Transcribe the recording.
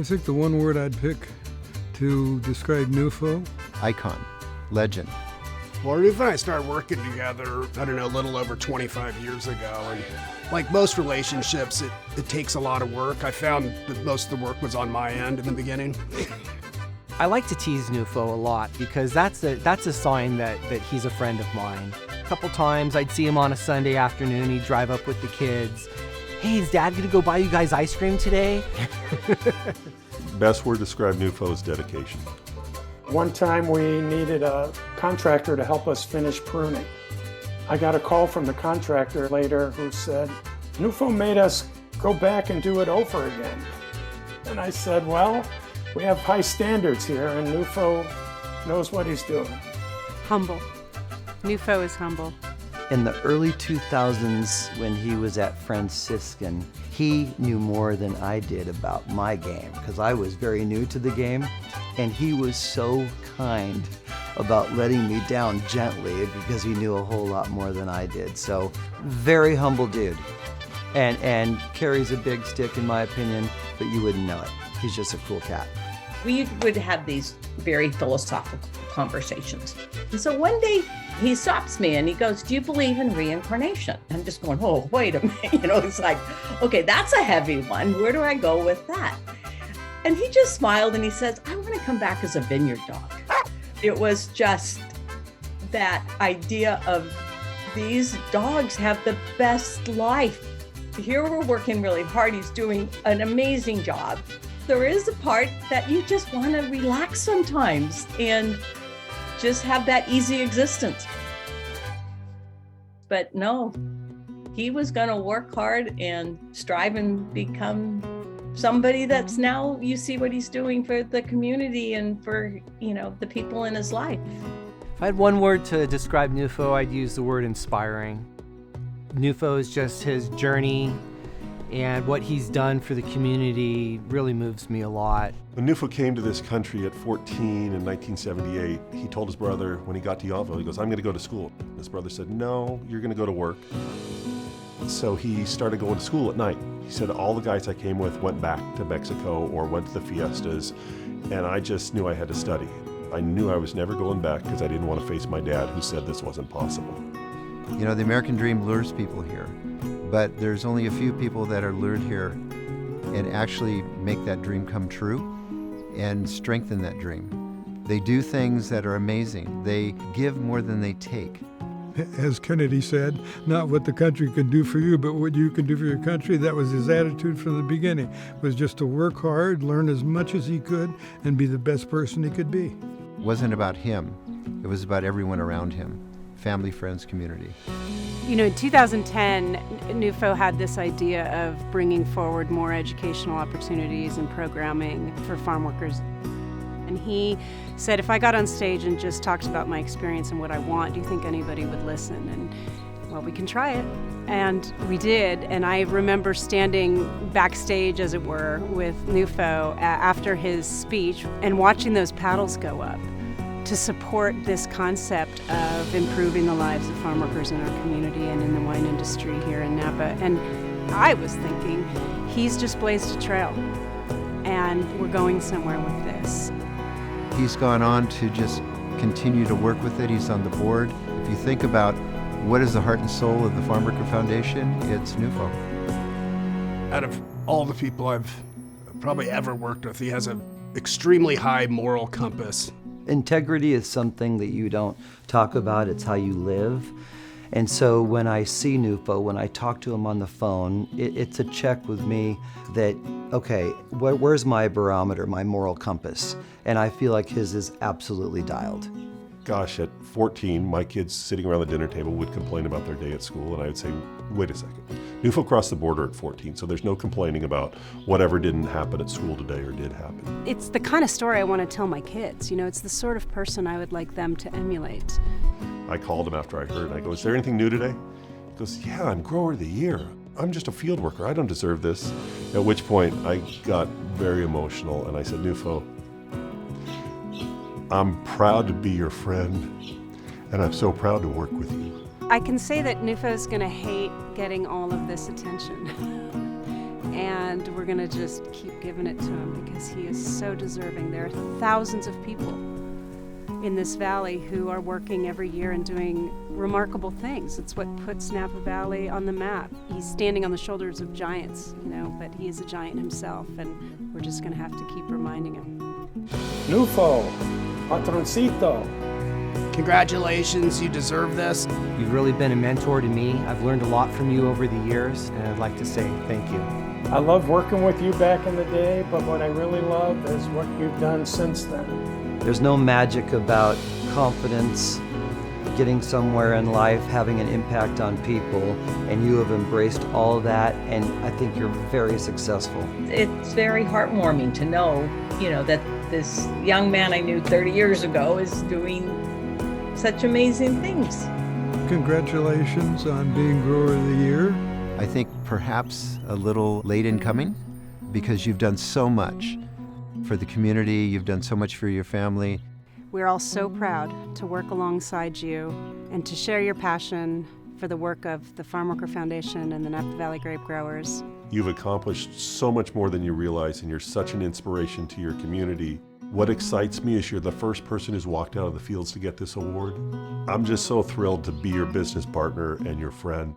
I think the one word I'd pick to describe Nufo. Icon. Legend. Well, Arnulfo and I started working together, a little over 25 years ago. And like most relationships, it takes a lot of work. I found that most of the work was on my end in the beginning. I like to tease Nufo a lot because that's a sign that he's a friend of mine. A couple times I'd see him on a Sunday afternoon, he'd drive up with the kids. Hey, is Dad gonna go buy you guys ice cream today? Best word to describe Nufo is dedication. One time we needed a contractor to help us finish pruning. I got a call from the contractor later who said, Nufo made us go back and do it over again. And I said, well, we have high standards here and Nufo knows what he's doing. Humble. Nufo is humble. In the early 2000s, when he was at Franciscan, he knew more than I did about my game because I was very new to the game, and he was so kind about letting me down gently because he knew a whole lot more than I did. So, very humble dude, and carries a big stick in my opinion, but you wouldn't know it. He's just a cool cat. We would have these very philosophical conversations. And so one day he stops me and he goes, do you believe in reincarnation? I'm just going, oh, wait a minute. It's like, okay, that's a heavy one. Where do I go with that? And he just smiled and he says, I want to come back as a vineyard dog. It was just that idea of these dogs have the best life. Here we're working really hard. He's doing an amazing job. There is a part that you just want to relax sometimes and just have that easy existence. But no, he was going to work hard and strive and become somebody that's now, you see what he's doing for the community and for, the people in his life. If I had one word to describe Nufo, I'd use the word inspiring. Nufo is just his journey, and what he's done for the community really moves me a lot. When Nufo came to this country at 14 in 1978, he told his brother when he got to Yonville, he goes, I'm going to go to school. His brother said, no, you're going to go to work. So he started going to school at night. He said, all the guys I came with went back to Mexico or went to the fiestas, and I just knew I had to study. I knew I was never going back because I didn't want to face my dad who said this wasn't possible. You know, the American dream lures people here, but there's only a few people that are lured here and actually make that dream come true and strengthen that dream. They do things that are amazing. They give more than they take. As Kennedy said, not what the country can do for you, but what you can do for your country. That was his attitude from the beginning, was just to work hard, learn as much as he could, and be the best person he could be. It wasn't about him. It was about everyone around him. Family, friends, community. In 2010, Nufo had this idea of bringing forward more educational opportunities and programming for farm workers. And he said, if I got on stage and just talked about my experience and what I want, do you think anybody would listen? And, well, we can try it. And we did. And I remember standing backstage, as it were, with Nufo after his speech and watching those paddles go up to support this concept of improving the lives of farm workers in our community and in the wine industry here in Napa. And I was thinking, he's just blazed a trail, and we're going somewhere with this. He's gone on to just continue to work with it. He's on the board. If you think about what is the heart and soul of the Farm Worker Foundation, it's Nufo. Out of all the people I've probably ever worked with, he has an extremely high moral compass. Integrity is something that you don't talk about, it's how you live. And so when I see Nufo, when I talk to him on the phone, it's a check with me that, okay, where's my barometer, my moral compass? And I feel like his is absolutely dialed. Gosh, at 14, my kids sitting around the dinner table would complain about their day at school, and I would say, wait a second. Nufo crossed the border at 14, so there's no complaining about whatever didn't happen at school today or did happen. It's the kind of story I want to tell my kids. It's the sort of person I would like them to emulate. I called him after I heard, and I go, is there anything new today? He goes, yeah, I'm grower of the year. I'm just a field worker. I don't deserve this. At which point I got very emotional, and I said, Nufo, I'm proud to be your friend, and I'm so proud to work with you. I can say that Nufo's going to hate getting all of this attention. and we're going to just keep giving it to him because he is so deserving. There are thousands of people in this valley who are working every year and doing remarkable things. It's what puts Napa Valley on the map. He's standing on the shoulders of giants, but he is a giant himself, and we're just going to have to keep reminding him. Nufo, patroncito. Congratulations, you deserve this. You've really been a mentor to me. I've learned a lot from you over the years, and I'd like to say thank you. I loved working with you back in the day, but what I really love is what you've done since then. There's no magic about confidence, getting somewhere in life, having an impact on people, and you have embraced all of that, and I think you're very successful. It's very heartwarming to know, that this young man I knew 30 years ago is doing such amazing things. Congratulations on being Grower of the Year. I think perhaps a little late in coming because you've done so much for the community, you've done so much for your family. We're all so proud to work alongside you and to share your passion for the work of the Farm Worker Foundation and the Napa Valley Grape Growers. You've accomplished so much more than you realize, and you're such an inspiration to your community. What excites me is you're the first person who's walked out of the fields to get this award. I'm just so thrilled to be your business partner and your friend.